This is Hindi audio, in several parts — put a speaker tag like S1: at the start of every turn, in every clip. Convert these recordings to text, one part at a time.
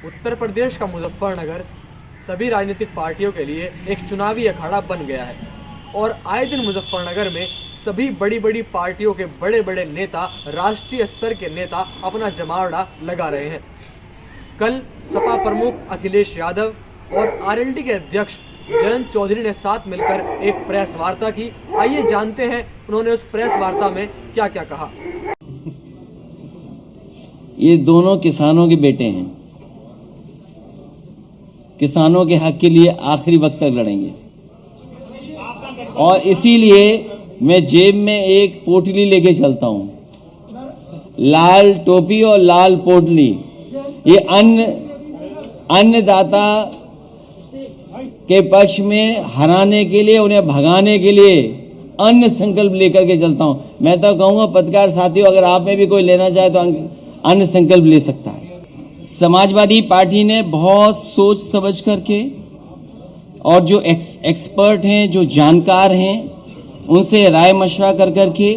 S1: उत्तर प्रदेश का मुजफ्फरनगर सभी राजनीतिक पार्टियों के लिए एक चुनावी अखाड़ा बन गया है और आए दिन मुजफ्फरनगर में सभी बड़ी बड़ी पार्टियों के बड़े बड़े नेता, राष्ट्रीय स्तर के नेता अपना जमावड़ा लगा रहे हैं। कल सपा प्रमुख अखिलेश यादव और आरएलडी के अध्यक्ष जयंत चौधरी ने साथ मिलकर एक प्रेस वार्ता की। आइए जानते हैं उन्होंने उस प्रेस वार्ता में क्या क्या कहा।
S2: ये दोनों किसानों के बेटे हैं, किसानों के हक के लिए आखिरी वक्त तक लड़ेंगे और इसीलिए मैं जेब में एक पोटली लेके चलता हूं, लाल टोपी और लाल पोटली। ये अन्नदाता के पक्ष में हराने के लिए, उन्हें भगाने के लिए अन्न संकल्प लेकर के चलता हूं। मैं तो कहूंगा पत्रकार साथियों, अगर आप में भी कोई लेना चाहे तो अन्न संकल्प ले सकता है। समाजवादी पार्टी ने बहुत सोच समझ करके और जो एक्सपर्ट हैं, जो जानकार हैं, उनसे राय मशवरा कर करके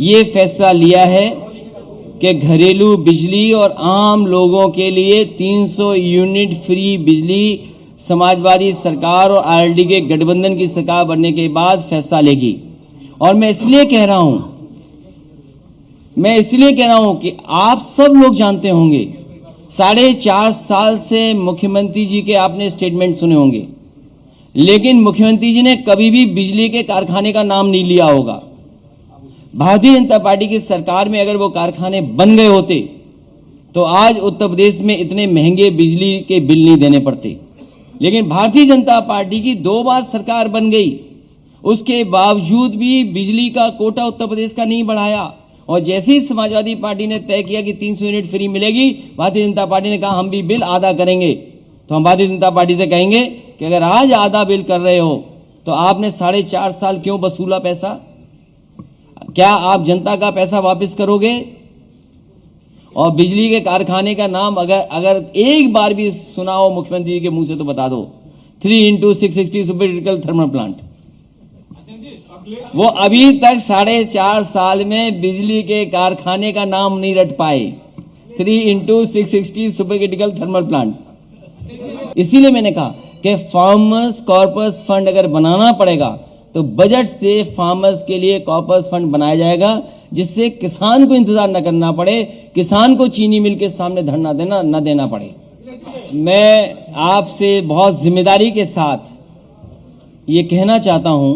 S2: ये फैसला लिया है कि घरेलू बिजली और आम लोगों के लिए 300 यूनिट फ्री बिजली समाजवादी सरकार और आरएलडी के गठबंधन की सरकार बनने के बाद फैसला लेगी। और मैं इसलिए कह रहा हूं कि आप सब लोग जानते होंगे, 4.5 साल से मुख्यमंत्री जी के आपने स्टेटमेंट सुने होंगे, लेकिन मुख्यमंत्री जी ने कभी भी बिजली के कारखाने का नाम नहीं लिया होगा। भारतीय जनता पार्टी की सरकार में अगर वो कारखाने बन गए होते तो आज उत्तर प्रदेश में इतने महंगे बिजली के बिल नहीं देने पड़ते। लेकिन भारतीय जनता पार्टी की 2 बार सरकार बन गई, उसके बावजूद भी बिजली का कोटा उत्तर प्रदेश का नहीं बढ़ाया। और जैसे ही समाजवादी पार्टी ने तय किया कि 300 यूनिट फ्री मिलेगी, भारतीय जनता पार्टी ने कहा हम भी बिल आधा करेंगे। तो हम भारतीय जनता पार्टी से कहेंगे कि अगर आज आधा बिल कर रहे हो तो आपने 4.5 साल क्यों वसूला पैसा? क्या आप जनता का पैसा वापस करोगे? और बिजली के कारखाने का नाम अगर एक बार भी सुना हो मुख्यमंत्री के मुंह से तो बता दो, 3x660 super critical thermal plant. वो अभी तक 4.5 साल में बिजली के कारखाने का नाम नहीं रट पाए, 3x660 super critical thermal plant. इसीलिए मैंने कहा कि फार्मर्स कॉर्पस फंड अगर बनाना पड़ेगा तो बजट से फार्मर्स के लिए कॉर्पस फंड बनाया जाएगा, जिससे किसान को इंतजार न करना पड़े, किसान को चीनी मिल के सामने धरना न देना पड़े। मैं आपसे बहुत जिम्मेदारी के साथ ये कहना चाहता हूं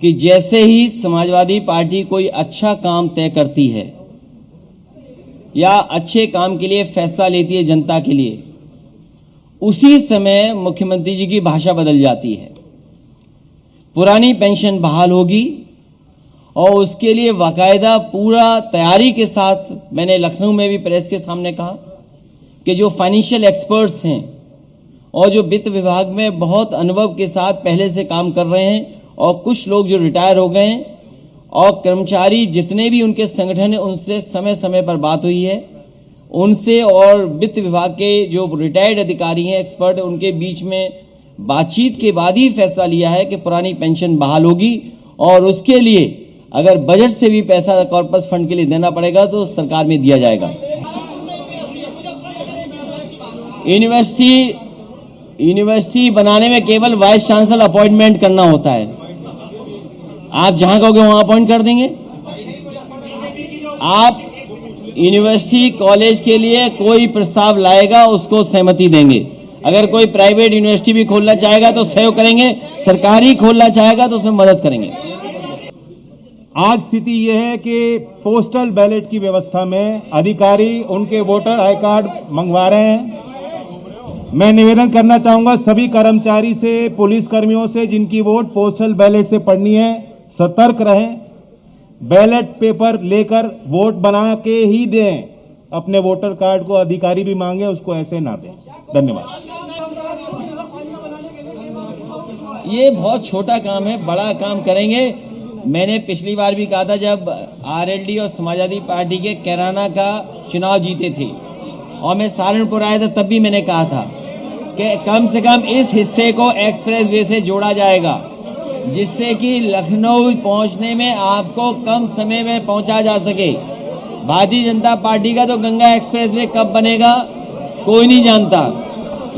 S2: कि जैसे ही समाजवादी पार्टी कोई अच्छा काम तय करती है या अच्छे काम के लिए फैसला लेती है जनता के लिए, उसी समय मुख्यमंत्री जी की भाषा बदल जाती है। पुरानी पेंशन बहाल होगी और उसके लिए बाकायदा पूरा तैयारी के साथ, मैंने लखनऊ में भी प्रेस के सामने कहा कि जो फाइनेंशियल एक्सपर्ट्स हैं और जो वित्त विभाग में बहुत अनुभव के साथ पहले से काम कर रहे हैं और कुछ लोग जो रिटायर हो गए हैं और कर्मचारी जितने भी उनके संगठन हैं, उनसे समय समय पर बात हुई है, उनसे और वित्त विभाग के जो रिटायर्ड अधिकारी हैं, एक्सपर्ट, उनके बीच में बातचीत के बाद ही फैसला लिया है कि पुरानी पेंशन बहाल होगी और उसके लिए अगर बजट से भी पैसा कॉर्पस फंड के लिए देना पड़ेगा तो सरकार में दिया जाएगा। यूनिवर्सिटी बनाने में केवल वाइस चांसलर अपॉइंटमेंट करना होता है। आप जहां कहोगे वहां अपॉइंट कर देंगे। आप यूनिवर्सिटी कॉलेज के लिए कोई प्रस्ताव लाएगा, उसको सहमति देंगे। अगर कोई प्राइवेट यूनिवर्सिटी भी खोलना चाहेगा तो सहयोग करेंगे, सरकारी खोलना चाहेगा तो उसमें मदद करेंगे।
S3: आज स्थिति यह है कि पोस्टल बैलेट की व्यवस्था में अधिकारी उनके वोटर आई कार्ड मंगवा रहे हैं। मैं निवेदन करना चाहूंगा सभी कर्मचारी से, पुलिस कर्मियों से, जिनकी वोट पोस्टल बैलेट से पड़नी है, सतर्क रहें। बैलेट पेपर लेकर वोट बना के ही दें। अपने वोटर कार्ड को अधिकारी भी मांगे, उसको ऐसे ना दें। धन्यवाद।
S2: ये बहुत छोटा काम है, बड़ा काम करेंगे। मैंने पिछली बार भी कहा था जब आरएलडी और समाजवादी पार्टी के कैराना का चुनाव जीते थे और मैं सहारनपुर आया था, तब भी मैंने कहा था कि कम से कम इस हिस्से को एक्सप्रेस वे से जोड़ा जाएगा, जिससे कि लखनऊ पहुंचने में आपको कम समय में पहुंचा जा सके। भारतीय जनता पार्टी का तो गंगा एक्सप्रेस वे कब बनेगा कोई नहीं जानता,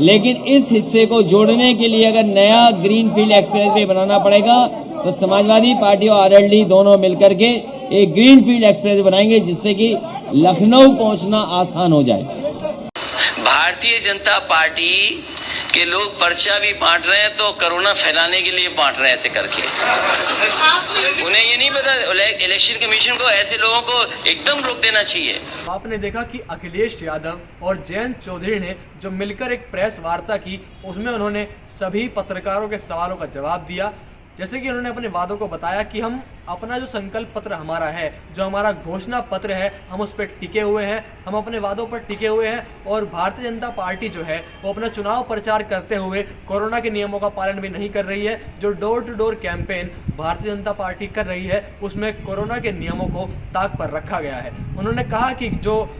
S2: लेकिन इस हिस्से को जोड़ने के लिए अगर नया ग्रीनफील्ड एक्सप्रेसवे बनाना पड़ेगा तो समाजवादी पार्टी और आरएलडी दोनों मिलकर के एक ग्रीनफील्ड एक्सप्रेसवे बनाएंगे जिससे कि लखनऊ पहुंचना आसान हो जाए।
S4: भारतीय जनता पार्टी के लोग पर्चा भी बांट रहे हैं तो कोरोना फैलाने के लिए बांट रहे हैं ऐसे करके। उन्हें ये नहीं पता, इलेक्शन कमीशन को ऐसे लोगों को एकदम रोक देना चाहिए।
S1: आपने देखा कि अखिलेश यादव और जयंत चौधरी ने जो मिलकर एक प्रेस वार्ता की, उसमें उन्होंने सभी पत्रकारों के सवालों का जवाब दिया। जैसे कि उन्होंने अपने वादों को बताया कि हम अपना जो संकल्प पत्र हमारा है, जो हमारा घोषणा पत्र है, हम उस पर टिके हुए हैं, हम अपने वादों पर टिके हुए हैं। और भारतीय जनता पार्टी जो है वो अपना चुनाव प्रचार करते हुए कोरोना के नियमों का पालन भी नहीं कर रही है। जो door to door campaign Bharatiya Janata party कर रही है उसमें कोरोना के नियमों को ताक पर रखा गया है। उन्होंने कहा कि जो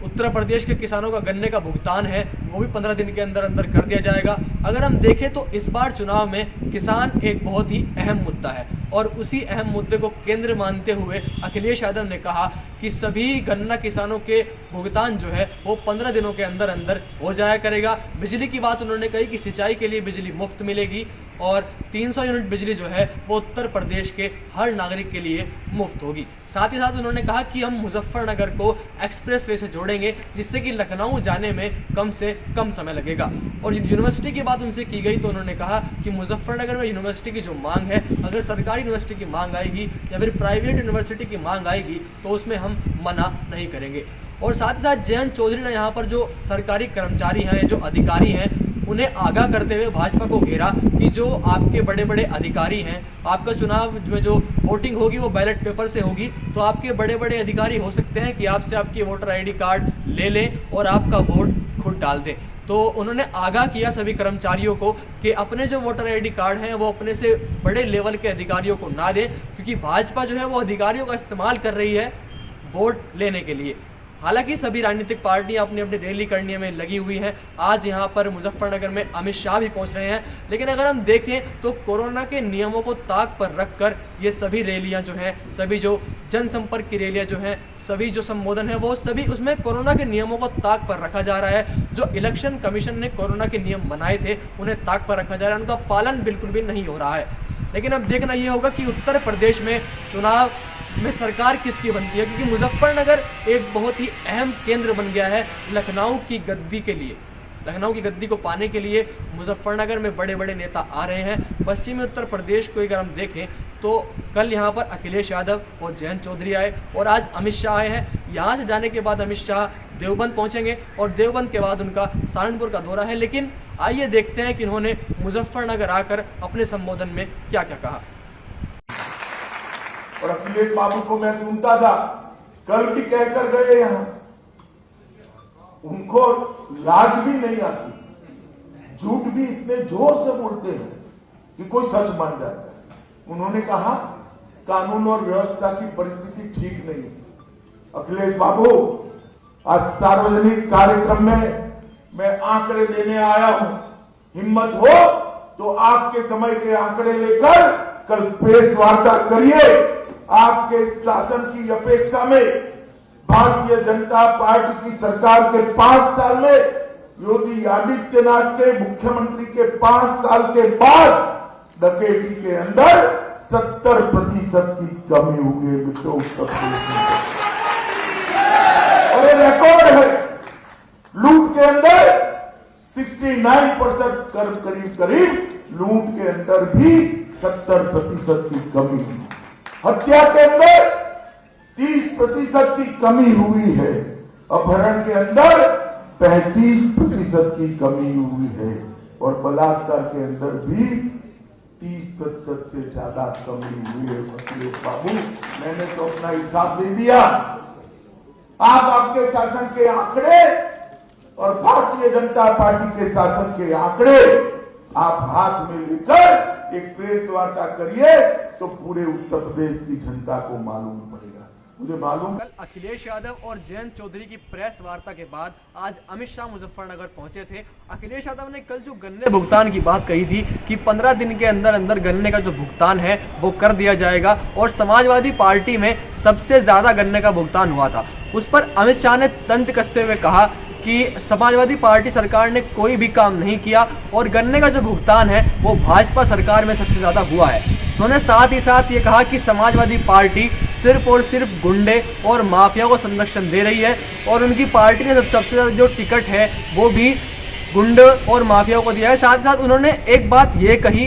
S1: उत्तर प्रदेश के किसानों का गन्ने का भुगतान है वो भी 15 दिन के अंदर अंदर कर दिया जाएगा। अगर हम देखें तो इस बार चुनाव में किसान एक बहुत ही अहम मुद्दा है और उसी अहम मुद्दे को केंद्र मानते हुए अखिलेश यादव ने कहा कि सभी गन्ना किसानों के भुगतान जो है वो 15 दिनों के अंदर अंदर हो जाया करेगा। बिजली की बात उन्होंने कही कि सिंचाई के लिए बिजली मुफ्त मिलेगी और 300 यूनिट बिजली जो है वो उत्तर प्रदेश के हर नागरिक के लिए मुफ्त होगी। साथ ही साथ उन्होंने कहा कि हम मुजफ्फरनगर को एक्सप्रेसवे से जोड़ेंगे जिससे कि लखनऊ जाने में कम से कम समय लगेगा। और यूनिवर्सिटी की बात उनसे की गई तो उन्होंने कहा कि मुजफ्फरनगर में यूनिवर्सिटी की जो मांग है, अगर सरकारी यूनिवर्सिटी की मांग आएगी या फिर प्राइवेट यूनिवर्सिटी की मांग आएगी तो उसमें हम मना नहीं करेंगे। और साथ ही साथ जयंत चौधरी ने यहाँ पर जो सरकारी कर्मचारी हैं, जो अधिकारी हैं, उन्हें आगाह करते हुए भाजपा को घेरा कि जो आपके बड़े बड़े अधिकारी हैं, आपका चुनाव में जो वोटिंग होगी वो बैलेट पेपर से होगी, तो आपके बड़े बड़े अधिकारी हो सकते हैं कि आपसे आपकी वोटर आईडी कार्ड ले लें और आपका वोट खुद डाल दें। तो उन्होंने आगाह किया सभी कर्मचारियों को कि अपने जो वोटर आईडी कार्ड हैं वो अपने से बड़े लेवल के अधिकारियों को ना दें, क्योंकि भाजपा जो है वो अधिकारियों का इस्तेमाल कर रही है वोट लेने के लिए। हालांकि सभी राजनीतिक पार्टियां अपनी अपनी रैली करने में लगी हुई हैं। आज यहां पर मुजफ्फरनगर में अमित शाह भी पहुंच रहे हैं, लेकिन अगर हम देखें तो कोरोना के नियमों को ताक पर रखकर ये सभी रैलियां जो हैं, सभी जो जनसंपर्क की रैलियां जो हैं, सभी जो संबोधन है वो सभी उसमें कोरोना के नियमों को ताक पर रखा जा रहा है। जो इलेक्शन कमीशन ने कोरोना के नियम बनाए थे उन्हें ताक पर रखा जा रहा है, उनका पालन बिल्कुल भी नहीं हो रहा है। लेकिन अब देखना ये होगा कि उत्तर प्रदेश में चुनाव में सरकार किसकी बनती है, क्योंकि मुजफ्फरनगर एक बहुत ही अहम केंद्र बन गया है लखनऊ की गद्दी के लिए। लखनऊ की गद्दी को पाने के लिए मुजफ्फरनगर में बड़े बड़े नेता आ रहे हैं। पश्चिमी उत्तर प्रदेश को अगर हम देखें तो कल यहाँ पर अखिलेश यादव और जयंत चौधरी आए और आज अमित शाह आए हैं। यहाँ से जाने के बाद अमित शाह देवबंद पहुँचेंगे और देवबंद के बाद उनका सहारनपुर का दौरा है। लेकिन आइए देखते हैं कि इन्होंने मुजफ्फरनगर आकर अपने संबोधन में क्या क्या कहा।
S5: और अखिलेश बाबू को मैं सुनता था, कल भी कहकर गए यहां, उनको लाज भी नहीं आती, झूठ भी इतने जोर से बोलते हैं कि कोई सच मान जाता है। उन्होंने कहा कानून और व्यवस्था की परिस्थिति ठीक नहीं। अखिलेश बाबू, आज सार्वजनिक कार्यक्रम में मैं आंकड़े देने आया हूं। हिम्मत हो तो आपके समय के आंकड़े लेकर कल प्रेस वार्ता करिए। आपके शासन की अपेक्षा में भारतीय जनता पार्टी की सरकार के 5 साल में योगी आदित्यनाथ के मुख्यमंत्री के 5 साल के बाद डकैती के अंदर 70% की कमी हुई है मित्रों उत्तर प्रदेश में। और ये रिकॉर्ड है। लूट के अंदर 69% करीब लूट के अंदर भी 70% की कमी हुई। हत्या के अंदर 30% की कमी हुई है। अपहरण के अंदर 35% की कमी हुई है और बलात्कार के अंदर भी 30% से ज्यादा कमी हुई है। अखिलेश बाबू, मैंने तो अपना हिसाब दे दिया। आप आपके शासन के आंकड़े और भारतीय जनता पार्टी के शासन के आंकड़े आप हाथ में लेकर एक प्रेस वार्ता करिए तो पूरे उत्तर प्रदेश की जनता को मालूम पड़ेगा। मुझे मालूम।
S1: कल अखिलेश यादव और जयंत चौधरी की प्रेस वार्ता के बाद आज अमित शाह मुजफ्फरनगर पहुंचे थे। अखिलेश यादव ने कल जो गन्ने भुगतान की बात कही थी कि 15 दिन के अंदर अंदर गन्ने का जो भुगतान है वो कर दिया जाएगा और समाजवादी पार्टी में सबसे ज्यादा गन्ने का भुगतान हुआ था, उस पर अमित शाह ने तंज कसते हुए कहा कि समाजवादी पार्टी सरकार ने कोई भी काम नहीं किया और गन्ने का जो भुगतान है वो भाजपा सरकार में सबसे ज़्यादा हुआ है। उन्होंने साथ ही साथ ये कहा कि समाजवादी पार्टी सिर्फ और सिर्फ गुंडे और माफिया को संरक्षण दे रही है और उनकी पार्टी ने सबसे ज़्यादा जो टिकट है वो भी गुंडे और माफिया को दिया है। साथ ही साथ उन्होंने एक बात ये कही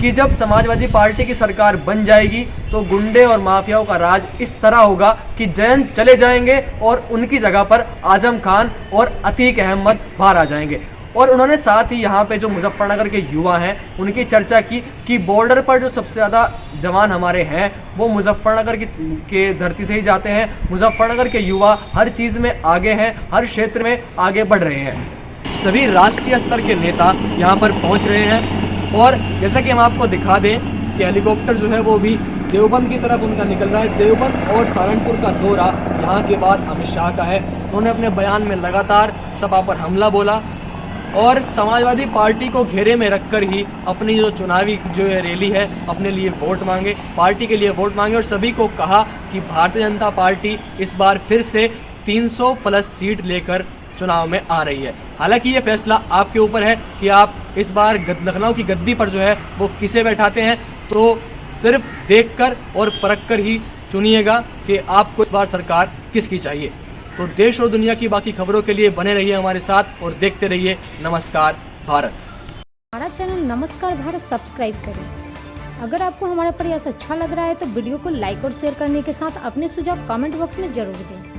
S1: कि जब समाजवादी पार्टी की सरकार बन जाएगी तो गुंडे और माफियाओं का राज इस तरह होगा कि जयंत चले जाएंगे और उनकी जगह पर आजम खान और अतीक अहमद बाहर आ जाएंगे। और उन्होंने साथ ही यहाँ पे जो मुजफ्फरनगर के युवा हैं उनकी चर्चा की कि बॉर्डर पर जो सबसे ज़्यादा जवान हमारे हैं वो मुजफ्फरनगर के धरती से ही जाते हैं। मुजफ्फरनगर के युवा हर चीज़ में आगे हैं, हर क्षेत्र में आगे बढ़ रहे हैं। सभी राष्ट्रीय स्तर के नेता यहाँ पर पहुँच रहे हैं और जैसा कि हम आपको दिखा दें कि हेलीकॉप्टर जो है वो भी देवबंद की तरफ उनका निकल रहा है। देवबंद और सहारनपुर का दौरा यहाँ के बाद अमित शाह का है। उन्होंने अपने बयान में लगातार सपा पर हमला बोला और समाजवादी पार्टी को घेरे में रखकर ही अपनी जो चुनावी जो रैली है अपने लिए वोट मांगे, पार्टी के लिए वोट मांगे और सभी को कहा कि भारतीय जनता पार्टी इस बार फिर से 300 प्लस सीट लेकर चुनाव में आ रही है। हालांकि ये फैसला आपके ऊपर है कि आप इस बार लखनऊ की गद्दी पर जो है वो किसे बैठाते हैं, तो सिर्फ देखकर और परखकर ही चुनिएगा कि आपको इस बार सरकार किसकी चाहिए। तो देश और दुनिया की बाकी खबरों के लिए बने रहिए हमारे साथ और देखते रहिए नमस्कार भारत।
S6: हमारा चैनल नमस्कार भारत सब्सक्राइब करें। अगर आपको हमारा प्रयास अच्छा लग रहा है तो वीडियो को लाइक और शेयर करने के साथ अपने सुझाव कमेंट बॉक्स में जरूर दें।